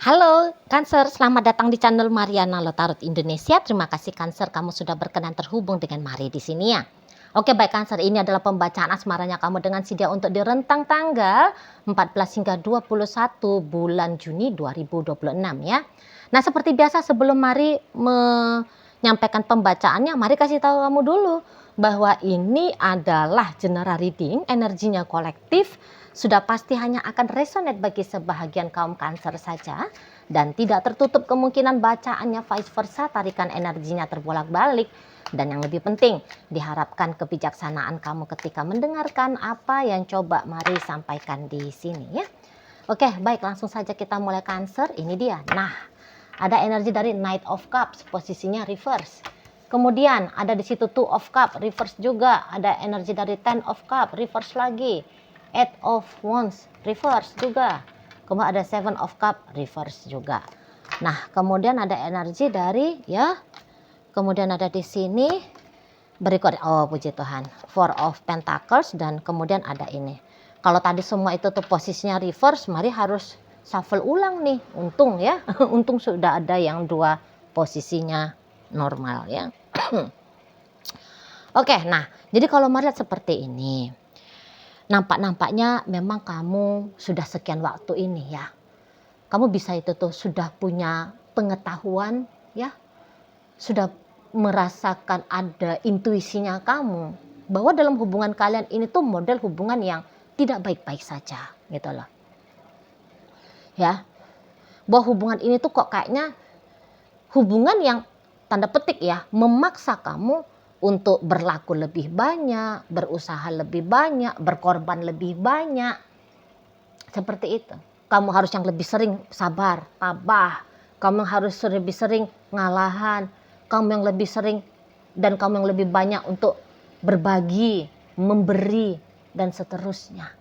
Halo Cancer, selamat datang di channel Mariana Lotarot Indonesia. Terima kasih Cancer, kamu sudah berkenan terhubung dengan Mari di sini ya. Oke baik Cancer, ini adalah pembacaan asmaranya kamu dengan si dia untuk di rentang tanggal 14 hingga 21 bulan Juni 2026 ya. Nah seperti biasa sebelum Mari menyampaikan pembacaannya, Mari kasih tahu kamu dulu bahwa ini adalah general reading, energinya kolektif. Sudah pasti hanya akan resonate bagi sebahagian kaum Cancer saja dan tidak tertutup kemungkinan bacaannya vice versa, tarikan energinya terbolak-balik. Dan yang lebih penting, diharapkan kebijaksanaan kamu ketika mendengarkan apa yang coba Mari sampaikan di sini ya. Oke, baik langsung saja kita mulai Cancer. Ini dia. Nah, ada energi dari Knight of Cups, posisinya reverse. Kemudian ada di situ Two of Cups, reverse juga. Ada energi dari Ten of Cups, reverse lagi. Eight of Wands, reverse juga. Kemudian ada Seven of Cups, reverse juga. Nah, kemudian ada energi dari ya. Kemudian ada di sini berikut, oh puji Tuhan, Four of Pentacles dan kemudian ada ini. Kalau tadi semua itu tuh posisinya reverse, Mari harus shuffle ulang nih. Untung ya, untung sudah ada yang dua posisinya normal ya. Oke, nah jadi kalau Mari lihat seperti ini. Nampaknya memang kamu sudah sekian waktu ini ya. Kamu bisa itu tuh sudah punya pengetahuan ya. Sudah merasakan ada intuisinya kamu. Bahwa dalam hubungan kalian ini tuh model hubungan yang tidak baik-baik saja gitu loh. Ya. Bahwa hubungan ini tuh kok kayaknya hubungan yang tanda petik ya memaksa kamu untuk berlaku lebih banyak, berusaha lebih banyak, berkorban lebih banyak. Seperti itu. Kamu harus yang lebih sering sabar, tabah. Kamu harus lebih sering ngalahan. Kamu yang lebih sering dan kamu yang lebih banyak untuk berbagi, memberi, dan seterusnya.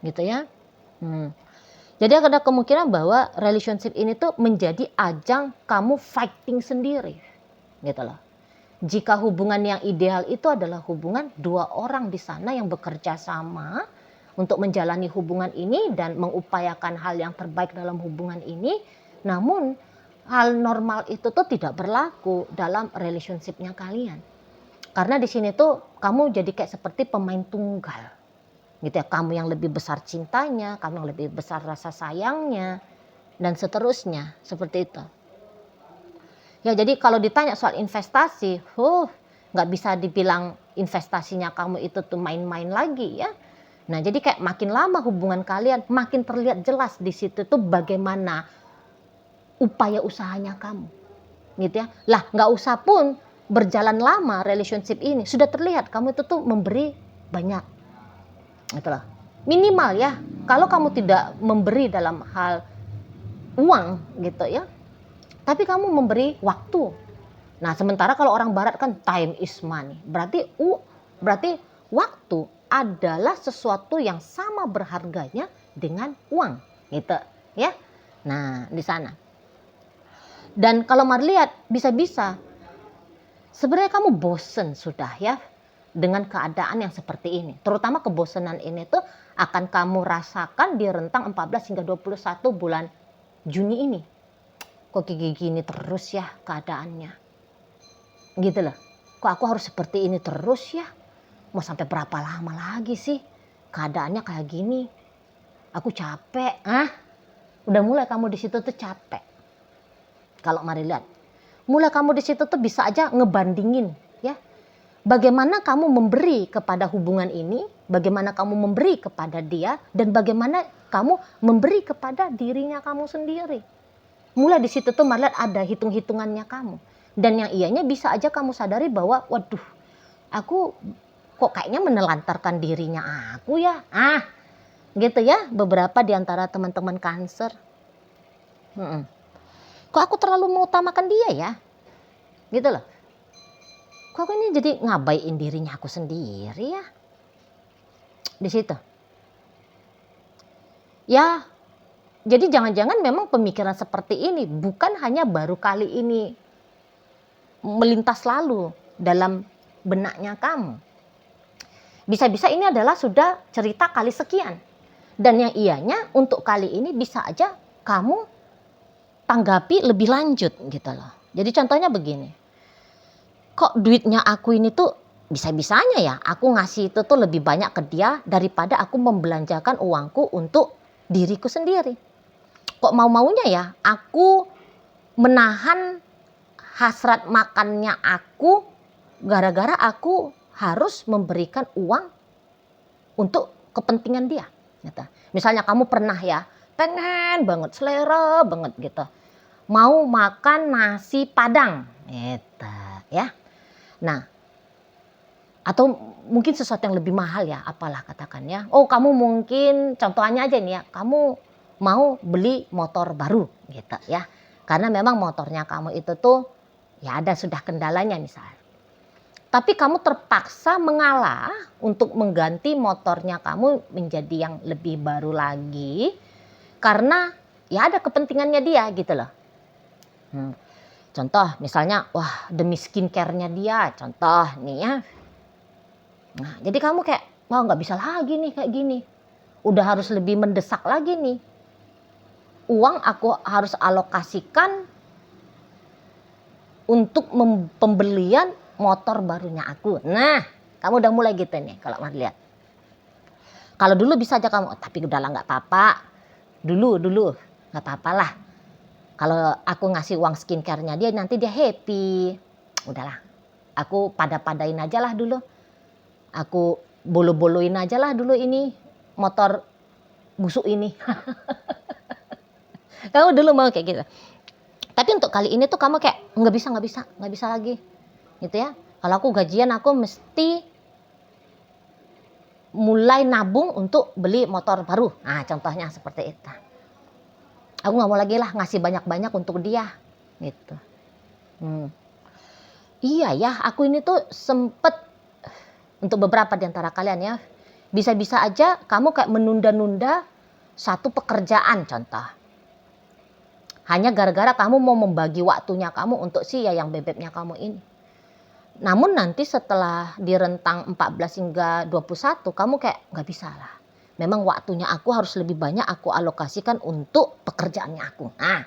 Gitu ya. Jadi ada kemungkinan bahwa relationship ini tuh menjadi ajang kamu fighting sendiri. Gitu loh. Jika hubungan yang ideal itu adalah hubungan dua orang di sana yang bekerja sama untuk menjalani hubungan ini dan mengupayakan hal yang terbaik dalam hubungan ini. Namun hal normal itu tuh tidak berlaku dalam relationshipnya kalian. Karena di sini tuh kamu jadi kayak seperti pemain tunggal. Gitu ya, kamu yang lebih besar cintanya, kamu yang lebih besar rasa sayangnya dan seterusnya, seperti itu. Ya jadi kalau ditanya soal investasi, nggak bisa dibilang investasinya kamu itu tuh main-main lagi ya. Nah jadi kayak makin lama hubungan kalian makin terlihat jelas di situ tuh bagaimana upaya usahanya kamu, gitu ya. Lah nggak usah pun berjalan lama relationship ini sudah terlihat kamu itu tuh memberi banyak, gitu loh. Minimal ya kalau kamu tidak memberi dalam hal uang gitu ya. Tapi kamu memberi waktu. Nah, sementara kalau orang barat kan time is money. Berarti waktu adalah sesuatu yang sama berharganya dengan uang, gitu ya. Nah, di sana. Dan kalau Mari lihat bisa-bisa sebenarnya kamu bosen sudah ya dengan keadaan yang seperti ini. Terutama kebosanan ini tuh akan kamu rasakan di rentang 14 hingga 21 bulan Juni ini. Kok gini terus ya keadaannya, gitu loh. Kok aku harus seperti ini terus ya, mau sampai berapa lama lagi sih keadaannya kayak gini. Aku capek. Udah mulai kamu di situ tuh capek. Kalau Mari lihat, mulai kamu di situ tuh bisa aja ngebandingin ya, bagaimana kamu memberi kepada hubungan ini, bagaimana kamu memberi kepada dia, dan bagaimana kamu memberi kepada dirinya kamu sendiri. Mulai di situ tuh Mari lihat ada hitung-hitungannya kamu. Dan yang ianya bisa aja kamu sadari bahwa waduh, aku kok kayaknya menelantarkan dirinya aku ya. Gitu ya beberapa di antara teman-teman Cancer. Kok aku terlalu mengutamakan dia ya? Gitu loh. Kok aku ini jadi ngabaiin dirinya aku sendiri ya? Di situ. Ya, jadi jangan-jangan memang pemikiran seperti ini bukan hanya baru kali ini melintas lalu dalam benaknya kamu. Bisa-bisa ini adalah sudah cerita kali sekian. Dan yang ianya untuk kali ini bisa aja kamu tanggapi lebih lanjut gitu loh. Jadi contohnya begini, kok duitnya aku ini tuh bisa-bisanya ya aku ngasih itu tuh lebih banyak ke dia daripada aku membelanjakan uangku untuk diriku sendiri. Kok mau-maunya ya aku menahan hasrat makannya aku gara-gara aku harus memberikan uang untuk kepentingan dia gitu. Misalnya kamu pernah ya pengen banget, selera banget gitu, mau makan nasi padang gitu ya. Nah, atau mungkin sesuatu yang lebih mahal ya, apalah katakan ya. Oh, kamu mungkin contohnya aja nih ya, kamu mau beli motor baru gitu ya. Karena memang motornya kamu itu tuh ya ada sudah kendalanya misalnya. Tapi kamu terpaksa mengalah untuk mengganti motornya kamu menjadi yang lebih baru lagi karena ya ada kepentingannya dia gitu loh. Contoh misalnya, wah demi skincare-nya dia, contoh nih ya. Nah, jadi kamu kayak, wah nggak bisa lagi nih kayak gini. Udah harus lebih mendesak lagi nih. Uang aku harus alokasikan untuk pembelian motor barunya aku. Nah, kamu udah mulai gitu nih kalau mau lihat. Kalau dulu bisa aja kamu, tapi udahlah nggak apa-apa. Dulu nggak apa-apa lah. Kalau aku ngasih uang skincare-nya dia nanti dia happy. Udahlah, aku pada-padain aja lah dulu. Aku bolo-boloin aja lah dulu ini motor busuk ini. Kamu dulu mau kayak gitu. Tapi untuk kali ini tuh kamu kayak nggak bisa lagi, gitu ya. Kalau aku gajian aku mesti mulai nabung untuk beli motor baru. Nah contohnya seperti itu. Aku nggak mau lagi lah ngasih banyak-banyak untuk dia, gitu. Iya ya, aku ini tuh sempet untuk beberapa di antara kalian ya, bisa-bisa aja kamu kayak menunda-nunda satu pekerjaan contoh. Hanya gara-gara kamu mau membagi waktunya kamu untuk si yang bebeknya kamu ini. Namun nanti setelah di rentang 14 hingga 21 kamu kayak nggak bisa lah. Memang waktunya aku harus lebih banyak aku alokasikan untuk pekerjaannya aku. Nah,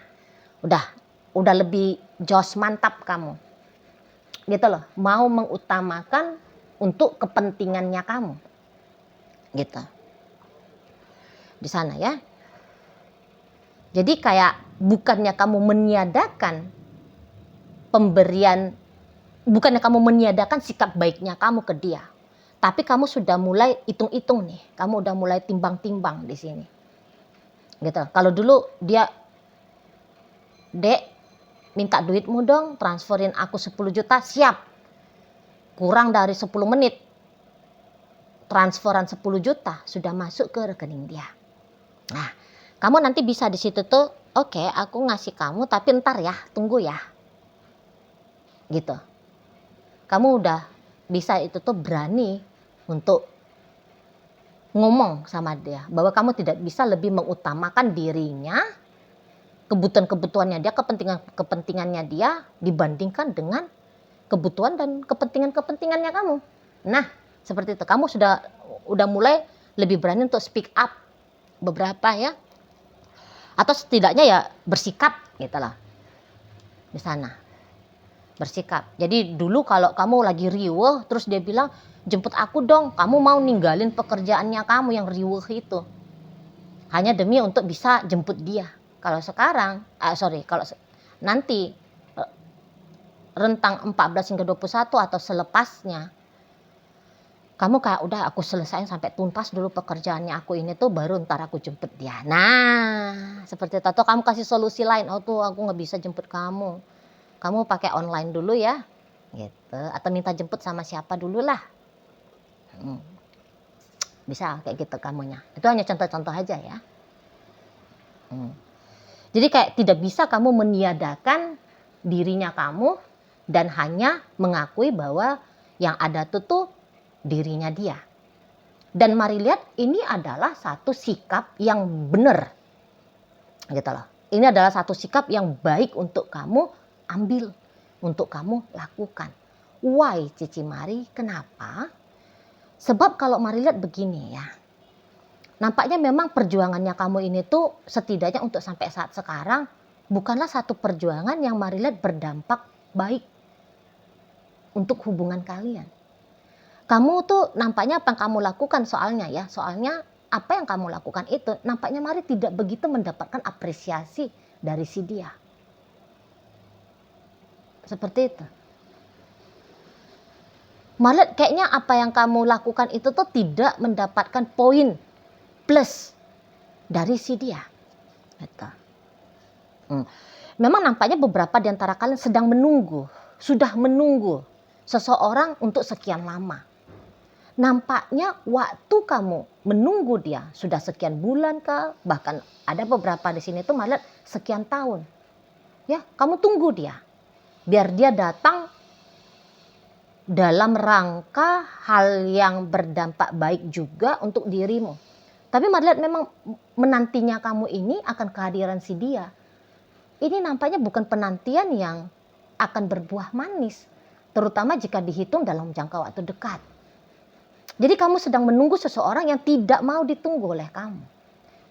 udah lebih jos mantap kamu. Gitu loh, mau mengutamakan untuk kepentingannya kamu. Gitu. Di sana ya. Jadi kayak bukannya kamu meniadakan pemberian, bukannya kamu meniadakan sikap baiknya kamu ke dia, tapi kamu sudah mulai hitung-hitung nih, kamu udah mulai timbang-timbang di sini, gitu. Kalau dulu dia, Dek, minta duitmu dong, transferin aku 10 juta, siap. Kurang dari 10 menit, transferan 10 juta sudah masuk ke rekening dia. Nah, kamu nanti bisa di situ tuh, oke, aku ngasih kamu, tapi ntar ya, tunggu ya. Gitu. Kamu udah bisa itu tuh berani untuk ngomong sama dia bahwa kamu tidak bisa lebih mengutamakan dirinya, kebutuhan-kebutuhannya dia, kepentingannya dia dibandingkan dengan kebutuhan dan kepentingannya kamu. Nah, seperti itu. Kamu udah mulai lebih berani untuk speak up beberapa ya. Atau setidaknya ya bersikap gitu lah. Di sana. Bersikap. Jadi dulu kalau kamu lagi riweuh terus dia bilang, "Jemput aku dong." Kamu mau ninggalin pekerjaannya kamu yang riweuh itu. Hanya demi untuk bisa jemput dia. Kalau sekarang, kalau nanti rentang 14 hingga 21 atau selepasnya, kamu kayak udah aku selesain sampai tuntas dulu pekerjaannya aku ini tuh baru ntar aku jemput dia. Nah, seperti itu. Atau kamu kasih solusi lain, oh tuh aku nggak bisa jemput kamu. Kamu pakai online dulu ya, gitu. Atau minta jemput sama siapa dulu lah. Bisa kayak gitu kamunya. Itu hanya contoh-contoh aja ya. Jadi kayak tidak bisa kamu meniadakan dirinya kamu dan hanya mengakui bahwa yang ada tuh dirinya dia. Dan mari lihat, ini adalah satu sikap yang benar. Gitu loh. Ini adalah satu sikap yang baik untuk kamu ambil, untuk kamu lakukan. Why, Cici Mari? Kenapa? Sebab kalau mari lihat begini ya. Nampaknya memang perjuangannya kamu ini tuh setidaknya untuk sampai saat sekarang bukanlah satu perjuangan yang mari lihat berdampak baik untuk hubungan kalian. Kamu tuh nampaknya apa yang kamu lakukan soalnya apa yang kamu lakukan itu nampaknya mari tidak begitu mendapatkan apresiasi dari si dia. Seperti itu. Malah kayaknya apa yang kamu lakukan itu tuh tidak mendapatkan poin plus dari si dia. Gitu. Memang nampaknya beberapa di antara kalian sudah menunggu seseorang untuk sekian lama. Nampaknya waktu kamu menunggu dia sudah sekian bulan kah, bahkan ada beberapa di sini tuh malah sekian tahun. Ya, kamu tunggu dia. Biar dia datang dalam rangka hal yang berdampak baik juga untuk dirimu. Tapi malah memang menantinya kamu ini akan kehadiran si dia. Ini nampaknya bukan penantian yang akan berbuah manis, terutama jika dihitung dalam jangka waktu dekat. Jadi kamu sedang menunggu seseorang yang tidak mau ditunggu oleh kamu.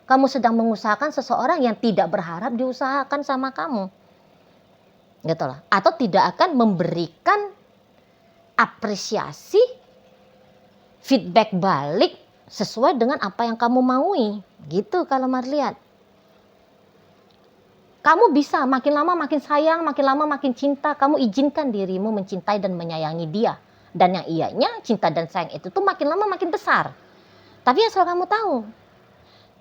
Kamu sedang mengusahakan seseorang yang tidak berharap diusahakan sama kamu. Gitu loh. Atau tidak akan memberikan apresiasi, feedback balik sesuai dengan apa yang kamu maui. Gitu kalau mari lihat. Kamu bisa makin lama makin sayang, makin lama makin cinta. Kamu izinkan dirimu mencintai dan menyayangi dia. Dan yang iyanya cinta dan sayang itu tuh makin lama makin besar. Tapi asal kamu tahu,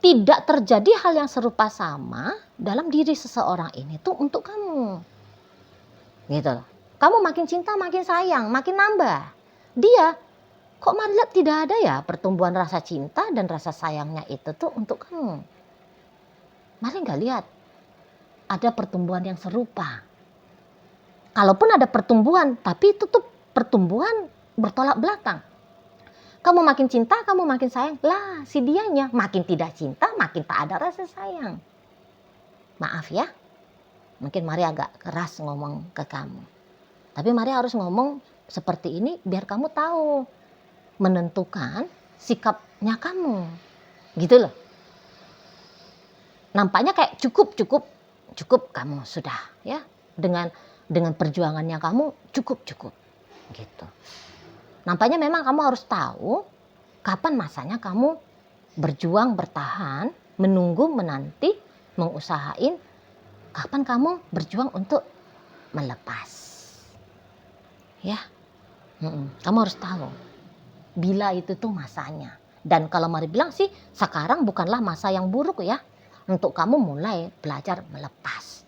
tidak terjadi hal yang serupa sama dalam diri seseorang ini tuh untuk kamu. Gitu loh. Kamu makin cinta, makin sayang, makin nambah. Dia, kok mari lihat tidak ada ya pertumbuhan rasa cinta dan rasa sayangnya itu tuh untuk kamu. Mari nggak lihat ada pertumbuhan yang serupa. Kalaupun ada pertumbuhan, tapi itu tuh pertumbuhan bertolak belakang. Kamu makin cinta, kamu makin sayang. Lah, si dianya makin tidak cinta, makin tak ada rasa sayang. Maaf ya, mungkin mari agak keras ngomong ke kamu. Tapi mari harus ngomong seperti ini biar kamu tahu menentukan sikapnya kamu. Gitu loh. Nampaknya kayak cukup kamu sudah ya. Dengan perjuangannya kamu cukup. Gitu. Nampaknya memang kamu harus tahu kapan masanya kamu berjuang, bertahan, menunggu, menanti, mengusahain. Kapan kamu berjuang untuk melepas. Ya, kamu harus tahu bila itu tuh masanya. Dan kalau mari bilang sih sekarang bukanlah masa yang buruk ya untuk kamu mulai belajar melepas.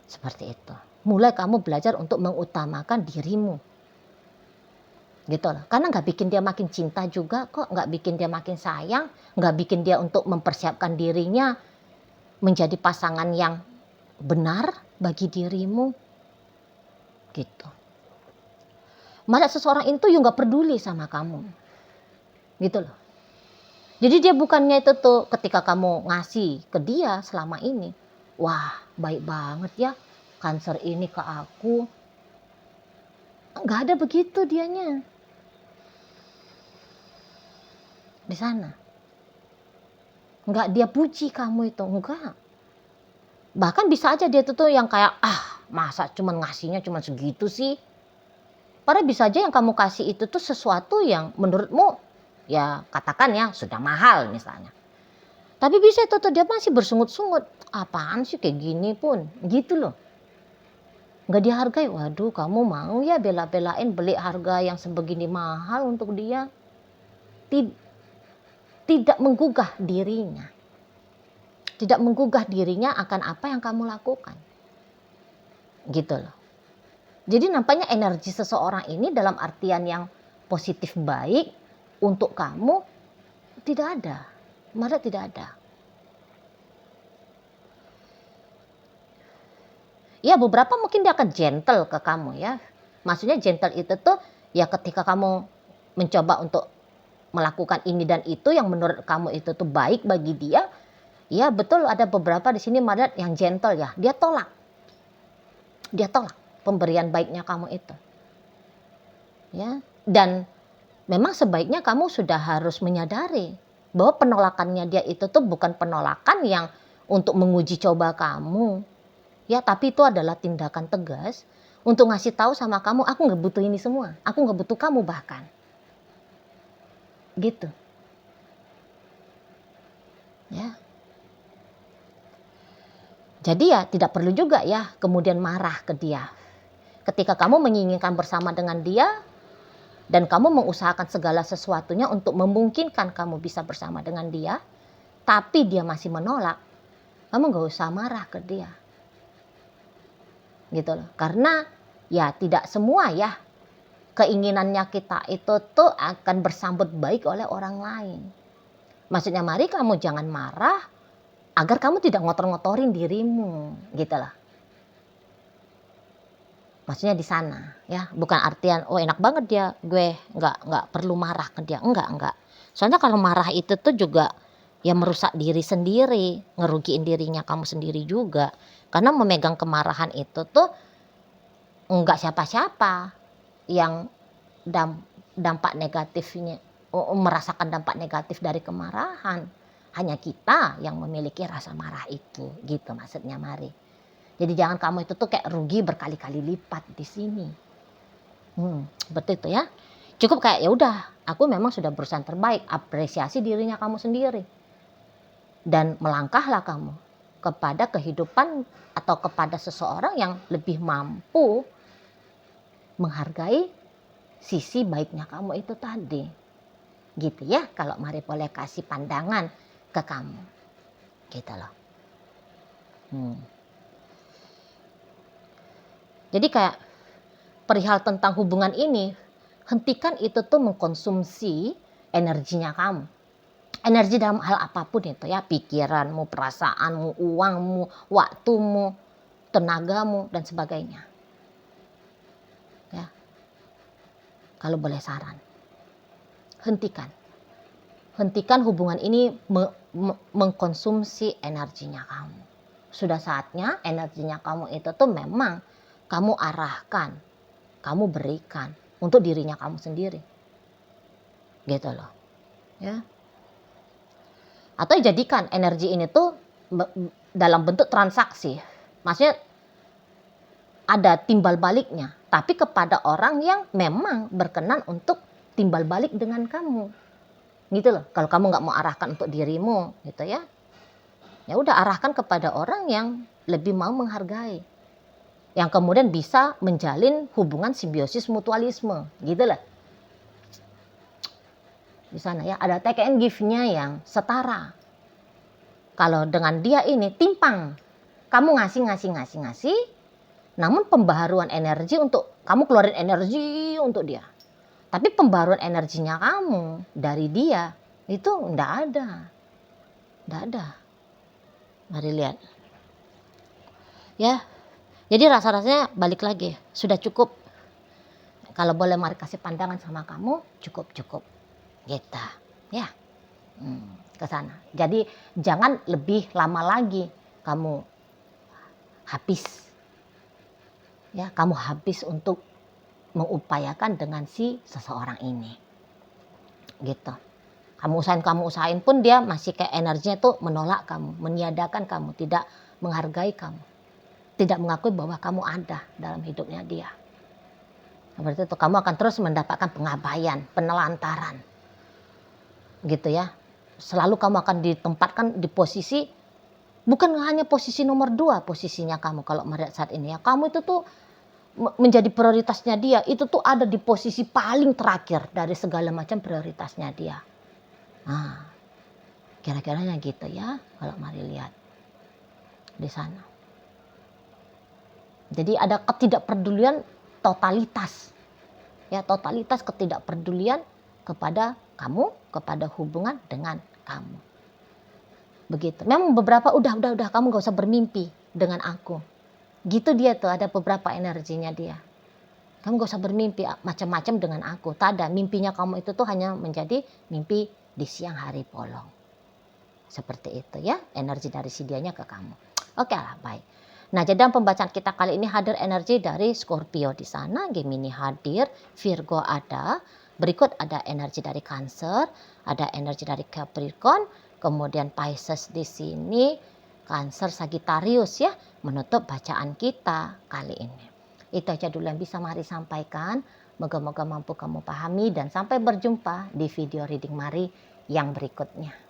Seperti itu. Mulai kamu belajar untuk mengutamakan dirimu. Gitu loh. Karena gak bikin dia makin cinta juga kok. Gak bikin dia makin sayang. Gak bikin dia untuk mempersiapkan dirinya menjadi pasangan yang benar bagi dirimu. Gitu. Malah seseorang itu juga gak peduli sama kamu. Gitu loh. Jadi dia bukannya itu tuh ketika kamu ngasih ke dia selama ini. Wah baik banget ya. Cancer ini ke aku. Gak ada begitu dianya. Di sana. Enggak dia puji kamu itu, enggak. Bahkan bisa aja dia tuh yang kayak masa cuman ngasihnya cuman segitu sih. Padahal bisa aja yang kamu kasih itu tuh sesuatu yang menurutmu ya katakan ya sudah mahal misalnya. Tapi bisa itu tuh dia masih bersungut-sungut. Apaan sih kayak gini pun, gitu loh. Enggak dihargai. Waduh, kamu mau ya bela-belain beli harga yang sebegini mahal untuk dia. Tidak menggugah dirinya. Tidak menggugah dirinya akan apa yang kamu lakukan. Gitu loh. Jadi nampaknya energi seseorang ini dalam artian yang positif baik untuk kamu tidak ada. Malah tidak ada. Ya beberapa mungkin dia akan gentle ke kamu ya. Maksudnya gentle itu tuh ya ketika kamu mencoba untuk melakukan ini dan itu yang menurut kamu itu tuh baik bagi dia, ya betul ada beberapa di sini madat yang gentle ya, dia tolak pemberian baiknya kamu itu, ya dan memang sebaiknya kamu sudah harus menyadari bahwa penolakannya dia itu tuh bukan penolakan yang untuk menguji coba kamu, Ya, tapi itu adalah tindakan tegas untuk ngasih tahu sama kamu, aku nggak butuh ini semua. Aku nggak butuh kamu bahkan. Gitu. Ya. Jadi ya tidak perlu juga ya kemudian marah ke dia. Ketika kamu menginginkan bersama dengan dia dan kamu mengusahakan segala sesuatunya untuk memungkinkan kamu bisa bersama dengan dia, tapi dia masih menolak, kamu gak usah marah ke dia. Gitu loh. Karena ya tidak semua ya keinginannya kita itu tuh akan bersambut baik oleh orang lain. Maksudnya mari kamu jangan marah agar kamu tidak ngotor-ngotorin dirimu, gitu lah. Maksudnya di sana ya, bukan artian oh enak banget dia, gue nggak perlu marah ke dia, enggak. Soalnya kalau marah itu tuh juga ya merusak diri sendiri, ngerugiin dirinya kamu sendiri juga. Karena memegang kemarahan itu tuh enggak siapa-siapa yang dampak negatifnya merasakan dampak negatif dari kemarahan. Hanya kita yang memiliki rasa marah itu, gitu maksudnya Mari. Jadi jangan kamu itu tuh kayak rugi berkali-kali lipat di sini. Seperti itu ya. Cukup kayak ya udah, aku memang sudah berusaha terbaik, apresiasi dirinya kamu sendiri. Dan melangkahlah kamu kepada kehidupan atau kepada seseorang yang lebih mampu menghargai sisi baiknya kamu itu tadi. Gitu ya, kalau Mari boleh kasih pandangan ke kamu. Gitu loh. Jadi kayak perihal tentang hubungan ini, hentikan itu tuh mengkonsumsi energinya kamu. Energi dalam hal apapun itu ya, pikiranmu, perasaanmu, uangmu, waktumu, tenagamu, dan sebagainya. Ya. Kalau boleh saran, hentikan. Hentikan hubungan ini mengkonsumsi energinya kamu. Sudah saatnya energinya kamu itu tuh memang kamu arahkan, kamu berikan untuk dirinya kamu sendiri. Gitu loh. Ya. Atau jadikan energi ini tuh dalam bentuk transaksi. Maksudnya ada timbal baliknya, tapi kepada orang yang memang berkenan untuk timbal balik dengan kamu. Gitu loh. Kalau kamu nggak mau arahkan untuk dirimu, gitu ya. Ya udah arahkan kepada orang yang lebih mau menghargai. Yang kemudian bisa menjalin hubungan simbiosis mutualisme, gitu lah. Di sana ya ada take and give-nya yang setara. Kalau dengan dia ini timpang, kamu ngasih, namun pembaharuan energi untuk kamu keluarin energi untuk dia. Tapi pembaharuan energinya kamu dari dia itu enggak ada. Mari lihat. Ya. Jadi rasa-rasanya balik lagi, sudah cukup. Kalau boleh Mari kasih pandangan sama kamu, cukup. Gitu. Ya. Ke sana. Jadi jangan lebih lama lagi kamu habis. Ya, kamu habis untuk mengupayakan dengan si seseorang ini. Gitu. Kamu usahain pun dia masih kayak energinya tuh menolak kamu, meniadakan kamu, tidak menghargai kamu. Tidak mengakui bahwa kamu ada dalam hidupnya dia. Seperti itu, kamu akan terus mendapatkan pengabaian, penelantaran. Gitu ya. Selalu kamu akan ditempatkan di posisi, bukan hanya posisi nomor 2 posisinya kamu kalau melihat saat ini ya. Kamu itu tuh menjadi prioritasnya dia, itu tuh ada di posisi paling terakhir dari segala macam prioritasnya dia. Nah, kira-kiranya gitu ya kalau Mari lihat di sana. Jadi ada ketidakpedulian totalitas. Ya, totalitas ketidakpedulian kepada kamu, kepada hubungan dengan kamu. Begitu. Memang beberapa udah kamu gak usah bermimpi dengan aku. Gitu dia tuh, ada beberapa energinya dia. Kamu gak usah bermimpi macam-macam dengan aku. Tak ada, mimpinya kamu itu tuh hanya menjadi mimpi di siang hari bolong. Seperti itu ya, energi dari si dianya ke kamu. Oke lah, baik. Nah, jadi dalam pembacaan kita kali ini hadir energi dari Scorpio di sana, Gemini hadir, Virgo ada, berikut ada energi dari Cancer, ada energi dari Capricorn, kemudian Pisces di sini, Cancer Sagittarius ya, menutup bacaan kita kali ini. Itu aja dulu yang bisa Mari sampaikan. Moga-moga mampu kamu pahami dan sampai berjumpa di video reading Mari yang berikutnya.